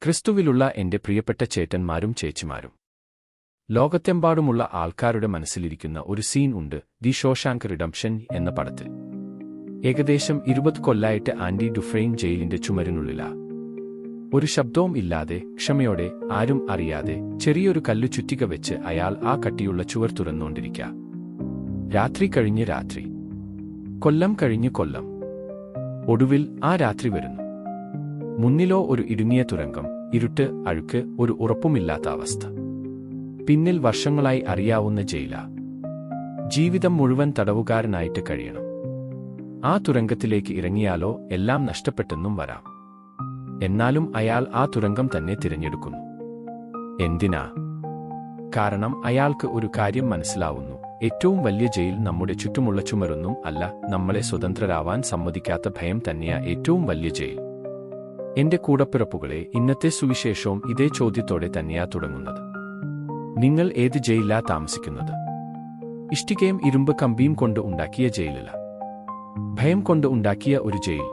ക്രിസ്തുവിലുള്ള എന്റെ പ്രിയപ്പെട്ട ചേട്ടന്മാരും ചേച്ചിമാരും, ലോകത്തെമ്പാടുമുള്ള ആൾക്കാരുടെ മനസ്സിലിരിക്കുന്ന ഒരു സീൻ ഉണ്ട്, ദി ഷോഷാങ്ക് റിഡംപ്ഷൻ എന്ന പടത്തിൽ. ഏകദേശം 20 കൊല്ലായിട്ട് ആൻഡി ഡുഫ്രെയിൻ ജയിലിന്റെ ചുമരിനുള്ളിലാ. ഒരു ശബ്ദവും ഇല്ലാതെ, ക്ഷമയോടെ, ആരും അറിയാതെ ചെറിയൊരു കല്ലു ചുറ്റിക വെച്ച് അയാൾ ആ കട്ടിയുള്ള ചുവർ തുറന്നുകൊണ്ടിരിക്കുക. രാത്രി കഴിഞ്ഞ് രാത്രി, കൊല്ലം കഴിഞ്ഞ് കൊല്ലം. ഒടുവിൽ ആ രാത്രി വരുന്നു. മുന്നിലോ ഒരു ഇടുങ്ങിയ തുരങ്കം, ഇരുട്ട്, അഴുക്ക്, ഒരു ഉറപ്പുമില്ലാത്ത അവസ്ഥ. പിന്നിൽ വർഷങ്ങളായി അറിയാവുന്ന ജയില. ജീവിതം മുഴുവൻ തടവുകാരനായിട്ട് കഴിയണം. ആ തുരങ്കത്തിലേക്ക് ഇറങ്ങിയാലോ എല്ലാം നഷ്ടപ്പെട്ടെന്നും വരാം. എന്നാലും അയാൾ ആ തുരങ്കം തന്നെ തിരഞ്ഞെടുക്കുന്നു. എന്തിനാ? കാരണം അയാൾക്ക് ഒരു കാര്യം മനസ്സിലാവുന്നു: ഏറ്റവും വലിയ ജയിൽ നമ്മുടെ ചുറ്റുമുള്ള ചുമരൊന്നും അല്ല, നമ്മളെ സ്വതന്ത്രരാവാൻ സമ്മതിക്കാത്ത ഭയം തന്നെയാ ഏറ്റവും വലിയ ജയിൽ. എന്റെ കൂടപ്പിറപ്പുകളെ, ഇന്നത്തെ സുവിശേഷവും ഇതേ ചോദ്യത്തോടെ തന്നെയാ തുടങ്ങുന്നത്. നിങ്ങൾ ഏത് ജയിലിലാ താമസിക്കുന്നത്? ഇഷ്ടികയും ഇരുമ്പ് കമ്പിയും കൊണ്ട് ഉണ്ടാക്കിയ ജയിലില? ഭയം കൊണ്ട് ഉണ്ടാക്കിയ ഒരു ജയിൽ?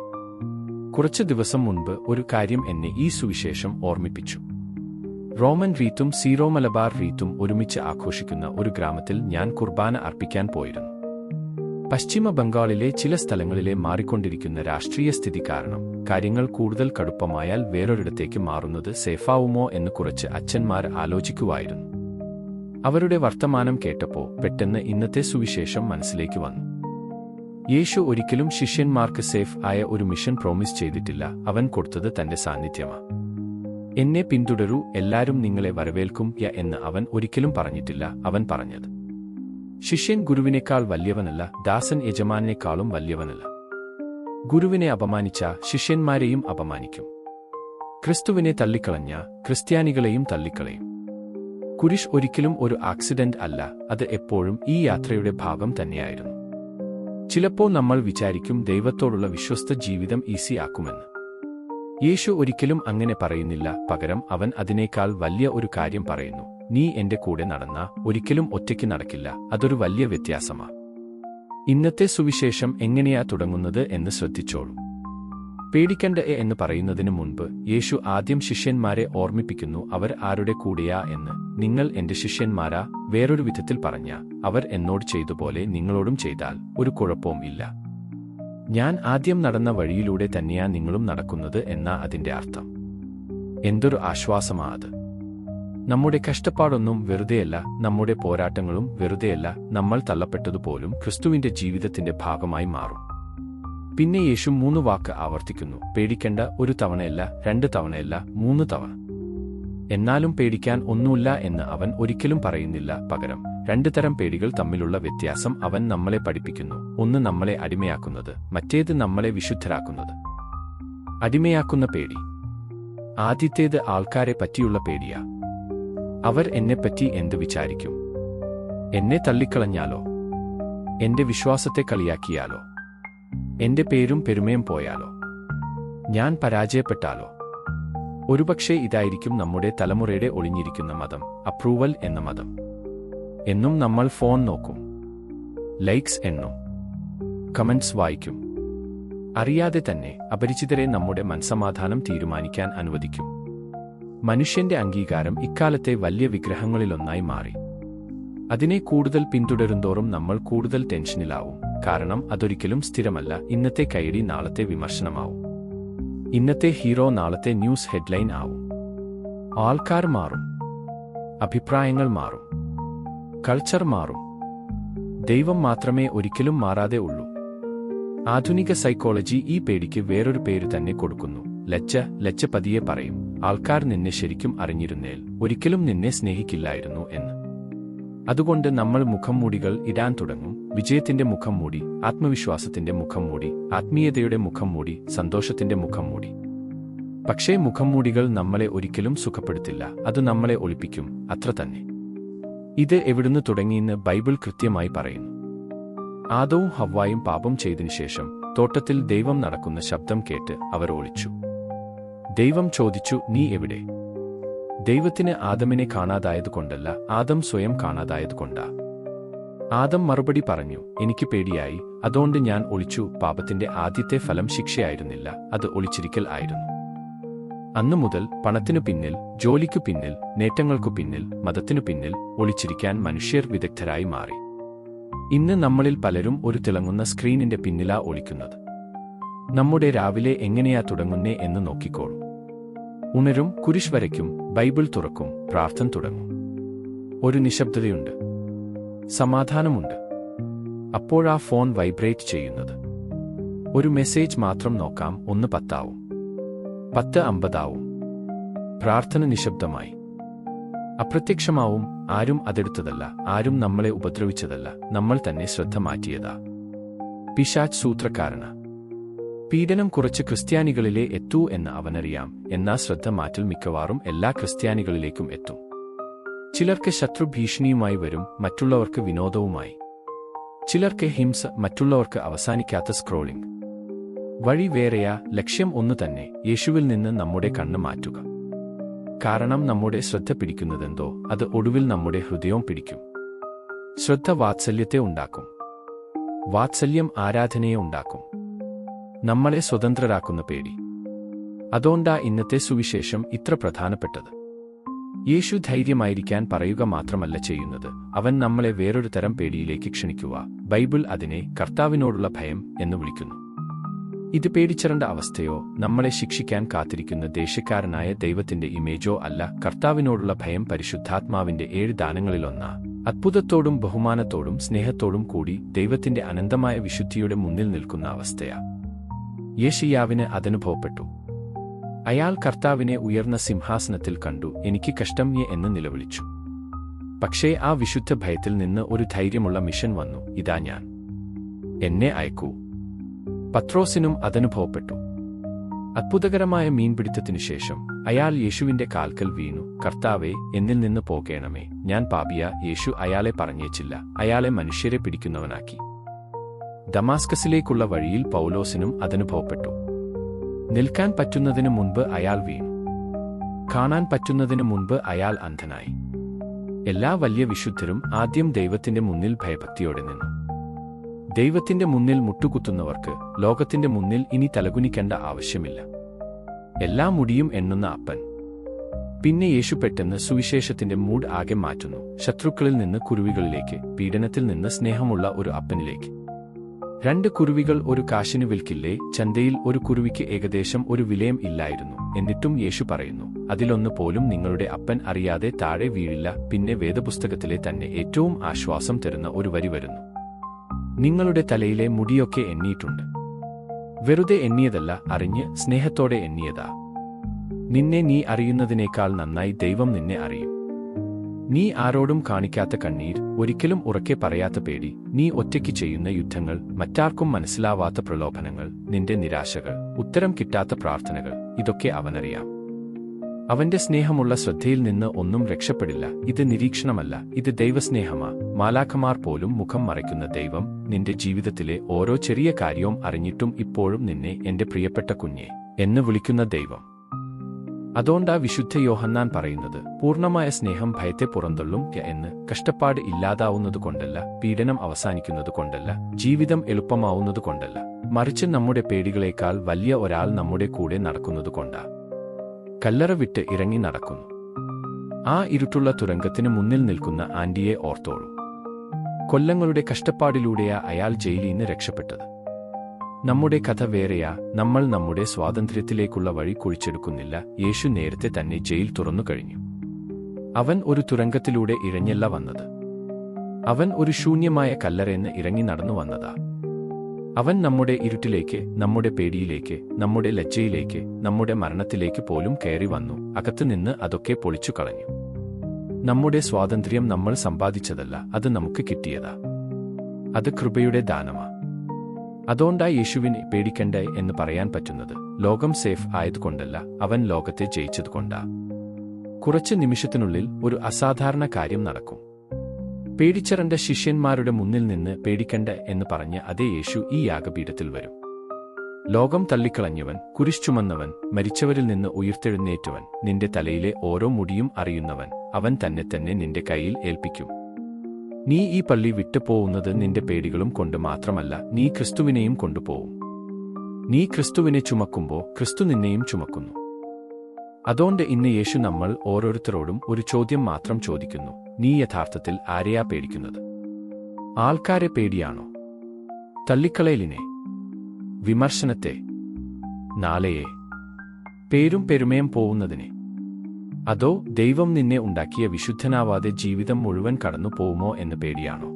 കുറച്ച് ദിവസം മുൻപ് ഒരു കാര്യം എന്നെ ഈ സുവിശേഷം ഓർമ്മിപ്പിച്ചു. റോമൻ റീത്തും സീറോ മലബാർ റീത്തും ഒരുമിച്ച് ആഘോഷിക്കുന്ന ഒരു ഗ്രാമത്തിൽ ഞാൻ കുർബാന അർപ്പിക്കാൻ പോയിരുന്നു. പശ്ചിമ ബംഗാളിലെ ചില സ്ഥലങ്ങളിലെ മാറിക്കൊണ്ടിരിക്കുന്ന രാഷ്ട്രീയ സ്ഥിതി കാരണം കാര്യങ്ങൾ കൂടുതൽ കടുപ്പമായാൽ വേറൊരിടത്തേക്ക് മാറുന്നത് സേഫാവുമോ എന്ന് കുറച്ച് അച്ഛന്മാർ ആലോചിക്കുവായിരുന്നു. അവരുടെ വർത്തമാനം കേട്ടപ്പോൾ പെട്ടെന്ന് ഇന്നത്തെ സുവിശേഷം മനസ്സിലേക്ക് വന്നു. യേശു ഒരിക്കലും ശിഷ്യന്മാർക്ക് സേഫ് ആയ ഒരു മിഷൻ പ്രോമിസ് ചെയ്തിട്ടില്ല. അവൻ കൊടുത്തത് തന്റെ സാന്നിധ്യമാ. എന്നെ പിന്തുടരൂ, എല്ലാരും നിങ്ങളെ വരവേൽക്കും എന്ന് അവൻ ഒരിക്കലും പറഞ്ഞിട്ടില്ല. അവൻ പറഞ്ഞത്, ശിഷ്യൻ ഗുരുവിനേക്കാൾ വലിയവനല്ല, ദാസൻ യജമാനേക്കാളും വലിയവനല്ല. ഗുരുവിനെ അപമാനിച്ച ശിഷ്യന്മാരെയും അപമാനിക്കും. ക്രിസ്തുവിനെ തള്ളിക്കളഞ്ഞ ക്രിസ്ത്യാനികളെയും തള്ളിക്കളയും. കുരിശ് ഒരിക്കലും ഒരു ആക്സിഡന്റ് അല്ല, അത് എപ്പോഴും ഈ യാത്രയുടെ ഭാഗം തന്നെയായിരുന്നു. ചിലപ്പോൾ നമ്മൾ വിചാരിക്കും ദൈവത്തോടുള്ള വിശ്വസ്ത ജീവിതം ഈസി ആക്കുമെന്ന്. യേശു ഒരിക്കലും അങ്ങനെ പറയുന്നില്ല. പകരം അവൻ അതിനേക്കാൾ വലിയ ഒരു കാര്യം പറയുന്നു: നീ എന്റെ കൂടെ നടന്നാ ഒരിക്കലും ഒറ്റയ്ക്ക് നടക്കില്ല. അതൊരു വലിയ വ്യത്യാസമാ. ഇന്നത്തെ സുവിശേഷം എങ്ങനെയാ തുടങ്ങുന്നത് എന്ന് ശ്രദ്ധിച്ചോളൂ. പേടിക്കണ്ട എന്ന് പറയുന്നതിന് മുൻപ് യേശു ആദ്യം ശിഷ്യന്മാരെ ഓർമ്മിപ്പിക്കുന്നു അവർ ആരുടെ കൂടെയാ എന്ന്. നിങ്ങൾ എന്റെ ശിഷ്യന്മാരാ. വേറൊരു വിധത്തിൽ പറഞ്ഞ, അവർ എന്നോട് ചെയ്തുപോലെ നിങ്ങളോടും ചെയ്താൽ ഒരു കുഴപ്പവും ഇല്ല. ഞാൻ ആദ്യം നടന്ന വഴിയിലൂടെ തന്നെയാ നിങ്ങളും നടക്കുന്നത് എന്നാ അതിന്റെ അർത്ഥം. എന്തൊരു ആശ്വാസമാ അത്! നമ്മുടെ കഷ്ടപ്പാടൊന്നും വെറുതെയല്ല, നമ്മുടെ പോരാട്ടങ്ങളും വെറുതെയല്ല. നമ്മൾ തള്ളപ്പെട്ടതുപോലും ക്രിസ്തുവിന്റെ ജീവിതത്തിന്റെ ഭാഗമായി മാറും. പിന്നെ യേശു 3 വാക്ക് ആവർത്തിക്കുന്നു: പേടിക്കണ്ട. 1 തവണയല്ല, 2 തവണയല്ല, 3 തവണ. എന്നാലും പേടിക്കാൻ ഒന്നുമില്ല എന്ന് അവൻ ഒരിക്കലും പറയുന്നില്ല. പകരം 2 തരം പേടികൾ തമ്മിലുള്ള വ്യത്യാസം അവൻ നമ്മളെ പഠിപ്പിക്കുന്നു. ഒന്ന് നമ്മളെ അടിമയാക്കുന്നത്, മറ്റേത് നമ്മളെ വിശുദ്ധരാക്കുന്നത്. അടിമയാക്കുന്ന പേടി. ആദ്യത്തേത് ആൾക്കാരെ പറ്റിയുള്ള പേടിയാ. അവർ എന്നെപ്പറ്റി എന്ത് വിചാരിക്കും? എന്നെ തള്ളിക്കളഞ്ഞാലോ? എന്റെ വിശ്വാസത്തെ കളിയാക്കിയാലോ? എന്റെ പേരും പെരുമയും പോയാലോ? ഞാൻ പരാജയപ്പെട്ടാലോ? ഒരുപക്ഷെ ഇതായിരിക്കും നമ്മുടെ തലമുറയുടെ ഒളിഞ്ഞിരിക്കുന്ന മതം, അപ്രൂവൽ എന്ന മതം. എന്നും നമ്മൾ ഫോൺ നോക്കും, ലൈക്സ് എണ്ണും, കമന്റ്സ് വായിക്കും. അറിയാതെ തന്നെ അപരിചിതരെ നമ്മുടെ മനസ്സമാധാനം തീരുമാനിക്കാൻ അനുവദിക്കും. മനുഷ്യന്റെ അംഗീകാരം ഇക്കാലത്തെ വലിയ വിഗ്രഹങ്ങളിലൊന്നായി മാറി. അതിനെ കൂടുതൽ പിന്തുടരുന്തോറും നമ്മൾ കൂടുതൽ ടെൻഷനിലാവും. കാരണം അതൊരിക്കലും സ്ഥിരമല്ല. ഇന്നത്തെ കൈയടി നാളത്തെ വിമർശനമാവും. ഇന്നത്തെ ഹീറോ നാളത്തെ ന്യൂസ് ഹെഡ്ലൈൻ ആവും. ആൾക്കാർ മാറും, അഭിപ്രായങ്ങൾ മാറും, കൾച്ചർ മാറും. ദൈവം മാത്രമേ ഒരിക്കലും മാറാതെ ഉള്ളൂ. ആധുനിക സൈക്കോളജി ഈ പേടിക്ക് വേറൊരു പേര് തന്നെ കൊടുക്കുന്നു: ലജ്ജ. ലജ്ജ പതിയെ പറയും, ആൾക്കാർ നിന്നെ ശരിക്കും അറിഞ്ഞിരുന്നേൽ ഒരിക്കലും നിന്നെ സ്നേഹിക്കില്ലായിരുന്നു എന്ന്. അതുകൊണ്ട് നമ്മൾ മുഖംമൂടികൾ ഇടാൻ തുടങ്ങും. വിജയത്തിന്റെ മുഖംമൂടി, ആത്മവിശ്വാസത്തിന്റെ മുഖംമൂടി, ആത്മീയതയുടെ മുഖംമൂടി, സന്തോഷത്തിന്റെ മുഖംമൂടി. പക്ഷേ മുഖംമൂടികൾ നമ്മളെ ഒരിക്കലും സുഖപ്പെടുത്തില്ല. അത് നമ്മളെ ഒളിപ്പിക്കും, അത്ര തന്നെ. ഇത് എവിടുന്ന് തുടങ്ങിയെന്ന് ബൈബിൾ കൃത്യമായി പറയുന്നു. ആദവും ഹവ്വായും പാപം ചെയ്തതിനു ശേഷം തോട്ടത്തിൽ ദൈവം നടക്കുന്ന ശബ്ദം കേട്ട് അവർ ഒളിച്ചു. ദൈവം ചോദിച്ചു, നീ എവിടെ? ദൈവത്തിന് ആദമിനെ കാണാതായതുകൊണ്ടല്ല, ആദം സ്വയം കാണാതായതുകൊണ്ടാ. ആദം മറുപടി പറഞ്ഞു, എനിക്ക് പേടിയായി, അതുകൊണ്ട് ഞാൻ ഒളിച്ചു. പാപത്തിന്റെ ആദ്യത്തെ ഫലം ശിക്ഷയായിരുന്നില്ല, അത് ഒളിച്ചിരിക്കൽ ആയിരുന്നു. അന്നു മുതൽ പണത്തിനു പിന്നിൽ, ജോലിക്കു പിന്നിൽ, നേട്ടങ്ങൾക്കു പിന്നിൽ, മതത്തിനു പിന്നിൽ ഒളിച്ചിരിക്കാൻ മനുഷ്യർ വിദഗ്ധരായി മാറി. ഇന്ന് നമ്മളിൽ പലരും ഒരു തിളങ്ങുന്ന സ്ക്രീനിന്റെ പിന്നിലാ ഒളിക്കുന്നത്. നമ്മുടെ രാവിലെ എങ്ങനെയാ തുടങ്ങുന്നേ എന്ന് നോക്കിക്കോളൂ. ഉണരും, കുരിശ് വരയ്ക്കും, ബൈബിൾ തുറക്കും, പ്രാർത്ഥന തുടങ്ങും. ഒരു നിശബ്ദതയുണ്ട്, സമാധാനമുണ്ട്. അപ്പോഴാ ഫോൺ വൈബ്രേറ്റ് ചെയ്യുന്നത്. ഒരു മെസ്സേജ് മാത്രം നോക്കാം, 1:10 ആവും, 10:50 ആവും. പ്രാർത്ഥന നിശബ്ദമായി. അപ്രത്യക്ഷമാവും. ആരും അതെടുത്തതല്ല, ആരും നമ്മളെ ഉപദ്രവിച്ചതല്ല, നമ്മൾ തന്നെ ശ്രദ്ധ മാറ്റിയതാ. പിശാച് സൂത്രക്കാരന. പീഡനം കുറച്ച് ക്രിസ്ത്യാനികളിലേ എത്തൂ എന്ന് അവനറിയാം. എന്നാ ശ്രദ്ധ മാറ്റൽ മിക്കവാറും എല്ലാ ക്രിസ്ത്യാനികളിലേക്കും എത്തും. ചിലർക്ക് ശത്രു ഭീഷണിയുമായി വരും, മറ്റുള്ളവർക്ക് വിനോദവുമായി. ചിലർക്ക് ഹിംസ, മറ്റുള്ളവർക്ക് അവസാനിക്കാത്ത സ്ക്രോളിംഗ്. വഴി വേറെയാ, ലക്ഷ്യം ഒന്നു തന്നെ: യേശുവിൽ നിന്ന് നമ്മുടെ കണ്ണ് മാറ്റുക. കാരണം നമ്മുടെ ശ്രദ്ധ പിടിക്കുന്നതെന്തോ അത് ഒടുവിൽ നമ്മുടെ ഹൃദയവും പിടിക്കും. ശ്രദ്ധ വാത്സല്യത്തെ ഉണ്ടാക്കും. വാത്സല്യം ആരാധനയെ ഉണ്ടാക്കും. നമ്മളെ സ്വതന്ത്രരാക്കുന്ന പേടി. അതുകൊണ്ടാ ഇന്നത്തെ സുവിശേഷം ഇത്ര പ്രധാനപ്പെട്ടത്. യേശു ധൈര്യമായിരിക്കാൻ പറയുക മാത്രമല്ല ചെയ്യുന്നത്, അവൻ നമ്മളെ വേറൊരു തരം പേടിയിലേക്ക് ക്ഷണിക്കുക. ബൈബിൾ അതിനെ കർത്താവിനോടുള്ള ഭയം എന്ന് വിളിക്കുന്നു. ഇത് പേടിച്ചറണ്ട അവസ്ഥയോ, നമ്മളെ ശിക്ഷിക്കാൻ കാത്തിരിക്കുന്ന ദേഷ്യക്കാരനായ ദൈവത്തിന്റെ ഇമേജോ അല്ല. കർത്താവിനോടുള്ള ഭയം പരിശുദ്ധാത്മാവിന്റെ 7 ദാനങ്ങളിലൊന്നാ. അത്ഭുതത്തോടും ബഹുമാനത്തോടും സ്നേഹത്തോടും കൂടി ദൈവത്തിന്റെ അനന്തമായ വിശുദ്ധിയുടെ മുന്നിൽ നിൽക്കുന്ന അവസ്ഥയാ. യെശയ്യാവിന് അതനുഭവപ്പെട്ടു. അയാൾ കർത്താവിനെ ഉയർന്ന സിംഹാസനത്തിൽ കണ്ടു. എനിക്ക് കഷ്ടം എന്ന് നിലവിളിച്ചു. പക്ഷേ ആ വിശുദ്ധ ഭയത്തിൽ നിന്ന് ഒരു ധൈര്യമുള്ള മിഷൻ വന്നു: ഇതാ ഞാൻ, എന്നെ അയക്കൂ. പത്രോസിനും അതനുഭവപ്പെട്ടു. അത്ഭുതകരമായ മീൻപിടുത്തത്തിനു ശേഷം അയാൾ യേശുവിന്റെ കാൽക്കൽ വീണു. കർത്താവേ, എന്നിൽ നിന്ന് പോകേണമേ, ഞാൻ പാപിയാ. യേശു അയാളെ പറഞ്ഞേച്ചില്ല, അയാളെ മനുഷ്യരെ പിടിക്കുന്നവനാക്കി. ദമാസ്കസിലേക്കുള്ള വഴിയിൽ പൗലോസിനും അതനുഭവപ്പെട്ടു. നിൽക്കാൻ പറ്റുന്നതിനു മുൻപ് അയാൾ വീണു. കാണാൻ പറ്റുന്നതിനു മുൻപ് അയാൾ അന്ധനായി. എല്ലാ വലിയ വിശുദ്ധരും ആദ്യം ദൈവത്തിന്റെ മുന്നിൽ ഭയഭക്തിയോടെ നിന്നു. ദൈവത്തിന്റെ മുന്നിൽ മുട്ടുകുത്തുന്നവർക്ക് ലോകത്തിന്റെ മുന്നിൽ ഇനി തലകുനിക്കേണ്ട ആവശ്യമില്ല. എല്ലാ മുടിയും എണ്ണുന്ന അപ്പൻ. പിന്നെ യേശു പെട്ടെന്ന് സുവിശേഷത്തിന്റെ മൂഡ് ആകെ മാറ്റുന്നു. ശത്രുക്കളിൽ നിന്ന് കുരുവികളിലേക്ക്, പീഡനത്തിൽ നിന്ന് സ്നേഹമുള്ള ഒരു അപ്പനിലേക്ക്. 2 കുരുവികൾ ഒരു കാശിന് വിൽക്കില്ലേ? ചന്തയിൽ ഒരു കുരുവിക്ക് ഏകദേശം ഒരു വിലയും ഇല്ലായിരുന്നു. എന്നിട്ടും യേശു പറയുന്നു, അതിലൊന്ന് പോലും നിങ്ങളുടെ അപ്പൻ അറിയാതെ താഴെ വീഴില്ല. പിന്നെ വേദപുസ്തകത്തിലെ തന്നെ ഏറ്റവും ആശ്വാസം തരുന്ന ഒരു വരി വരുന്നു: നിങ്ങളുടെ തലയിലെ മുടിയൊക്കെ എണ്ണിയിട്ടുണ്ട്. വെറുതെ എണ്ണിയതല്ല, അറിഞ്ഞ് സ്നേഹത്തോടെ എണ്ണിയതാ. നിന്നെ നീ അറിയുന്നതിനേക്കാൾ നന്നായി ദൈവം നിന്നെ അറിയും. നീ ആരോടും കാണിക്കാത്ത കണ്ണീർ, ഒരിക്കലും ഉറക്കെ പറയാത്ത പേടി, നീ ഒറ്റയ്ക്ക് ചെയ്യുന്ന യുദ്ധങ്ങൾ, മറ്റാർക്കും മനസ്സിലാവാത്ത പ്രലോഭനങ്ങൾ, നിന്റെ നിരാശകൾ, ഉത്തരം കിട്ടാത്ത പ്രാർത്ഥനകൾ, ഇതൊക്കെ അവനറിയാം. അവന്റെ സ്നേഹമുള്ള ശ്രദ്ധയിൽ നിന്ന് ഒന്നും രക്ഷപ്പെടില്ല. ഇത് നിരീക്ഷണമല്ല, ഇത് ദൈവസ്നേഹമാ. മാലാഖമാർ പോലും മുഖം മറയ്ക്കുന്ന ദൈവം നിന്റെ ജീവിതത്തിലെ ഓരോ ചെറിയ കാര്യവും അറിഞ്ഞിട്ടും ഇപ്പോഴും നിന്നെ എന്റെ പ്രിയപ്പെട്ട കുഞ്ഞെ എന്ന് വിളിക്കുന്ന ദൈവം. അതുകൊണ്ടാ വിശുദ്ധ യോഹന്നാൻ പറയുന്നത്, പൂർണ്ണമായ സ്നേഹം ഭയത്തെ പുറന്തള്ളും എന്ന്. കഷ്ടപ്പാട് ഇല്ലാതാവുന്നതുകൊണ്ടല്ല, പീഡനം അവസാനിക്കുന്നതുകൊണ്ടല്ല, ജീവിതം എളുപ്പമാവുന്നതുകൊണ്ടല്ല, മറിച്ച് നമ്മുടെ പേടികളേക്കാൾ വലിയ ഒരാൾ നമ്മുടെ കൂടെ നടക്കുന്നതുകൊണ്ടാ. കല്ലറ വിട്ട് ഇറങ്ങി നടക്കുന്നു. ആ ഇരുട്ടുള്ള തുരങ്കത്തിന് മുന്നിൽ നിൽക്കുന്ന ആന്റിയെ ഓർത്തോളൂ. കൊല്ലങ്ങളുടെ കഷ്ടപ്പാടിലൂടെയാ അയാൾ ജയിലിൽ നിന്ന് രക്ഷപ്പെട്ടത്. നമ്മുടെ കഥ വേറെയാ. നമ്മൾ നമ്മുടെ സ്വാതന്ത്ര്യത്തിലേക്കുള്ള വഴി കുഴിച്ചെടുക്കുന്നില്ല. യേശു നേരത്തെ തന്നെ ജയിൽ തുറന്നു കഴിഞ്ഞു. അവൻ ഒരു തുരങ്കത്തിലൂടെ ഇഴഞ്ഞല്ല വന്നത്. അവൻ ഒരു ശൂന്യമായ കല്ലറയെന്ന് ഇറങ്ങി നടന്നു വന്നതാ. അവൻ നമ്മുടെ ഇരുട്ടിലേക്ക്, നമ്മുടെ പേടിയിലേക്ക്, നമ്മുടെ ലജ്ജയിലേക്ക്, നമ്മുടെ മരണത്തിലേക്ക് പോലും കയറി വന്നു. അകത്തുനിന്ന് അതൊക്കെ പൊളിച്ചു കളഞ്ഞു. നമ്മുടെ സ്വാതന്ത്ര്യം നമ്മൾ സമ്പാദിച്ചതല്ല, അത് നമുക്ക് കിട്ടിയതാ. അത് കൃപയുടെ ദാനമാ. അതുകൊണ്ടാ യേശുവിനെ പേടിക്കണ്ടേ എന്ന് പറയാൻ പറ്റുന്നത്. ലോകം സേഫ് ആയതുകൊണ്ടല്ല, അവൻ ലോകത്തെ ജയിച്ചതുകൊണ്ടാ. കുറച്ച് നിമിഷത്തിനുള്ളിൽ ഒരു അസാധാരണ കാര്യം നടക്കും. പേടിച്ചറണ്ട ശിഷ്യന്മാരുടെ മുന്നിൽ നിന്ന് പേടിക്കണ്ട എന്ന് പറഞ്ഞ അതേ യേശു ഈ യാഗപീഠത്തിൽ വരും. ലോകം തള്ളിക്കളഞ്ഞവൻ, കുരിശ് ചുമന്നവൻ, മരിച്ചവരിൽ നിന്ന് ഉയർത്തെഴുന്നേറ്റവൻ, നിന്റെ തലയിലെ ഓരോ മുടിയും അറിയുന്നവൻ, അവൻ തന്നെ നിന്റെ കയ്യിൽ ഏൽപ്പിക്കും. നീ ഈ പള്ളി വിട്ടുപോകുന്നത് നിന്റെ പേടികളും കൊണ്ട് മാത്രമല്ല, നീ ക്രിസ്തുവിനെയും കൊണ്ടുപോകും. നീ ക്രിസ്തുവിനെ ചുമക്കുമ്പോൾ ക്രിസ്തു നിന്നെയും ചുമക്കുന്നു. അതുകൊണ്ട് ഇന്ന് യേശു നമ്മൾ ഓരോരുത്തരോടും ഒരു ചോദ്യം മാത്രം ചോദിക്കുന്നു: നീ യഥാർത്ഥത്തിൽ ആരെയാ പേടിക്കുന്നത്? ആൾക്കാരെ പേടിയാണോ? തള്ളിക്കളയലിനെ? വിമർശനത്തെ? നാളെയെ? പേരും പെരുമയും പോവുന്നതിനെ? അതോ ദൈവം നിന്നെ ഉണ്ടാക്കിയ വിശുദ്ധനാവാതെ ജീവിതം മുഴുവൻ കടന്നു പോവുമോ എന്ന് പേടിയാണോ?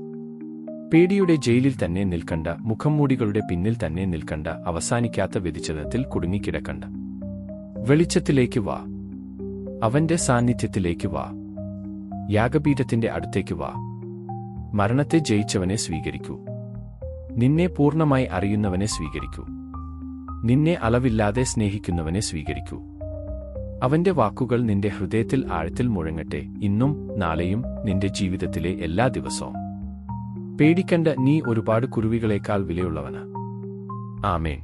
പേടിയുടെ ജയിലിൽ തന്നെ നിൽക്കണ്ട, മുഖംമൂടികളുടെ പിന്നിൽ തന്നെ നിൽക്കണ്ട, അവസാനിക്കാത്ത വ്യതിചലനത്തിൽ കുടുങ്ങിക്കിടക്കണ്ട. വെളിച്ചത്തിലേക്ക് വാ. അവന്റെ സാന്നിധ്യത്തിലേക്ക് വാ. യാഗപീഠത്തിന്റെ അടുത്തേക്ക് വാ. മരണത്തെ ജയിച്ചവനെ സ്വീകരിക്കൂ. നിന്നെ പൂർണ്ണമായി അറിയുന്നവനെ സ്വീകരിക്കൂ. നിന്നെ അളവില്ലാതെ സ്നേഹിക്കുന്നവനെ സ്വീകരിക്കൂ. അവന്റെ വാക്കുകൾ നിന്റെ ഹൃദയത്തിൽ ആഴത്തിൽ മുഴങ്ങട്ടെ, ഇന്നും നാളെയും നിന്റെ ജീവിതത്തിലെ എല്ലാ ദിവസവും. പേടിക്കണ്ട, നീ ഒരുപാട് കുരുവികളേക്കാൾ വിലയുള്ളവനാ. ആമേൻ.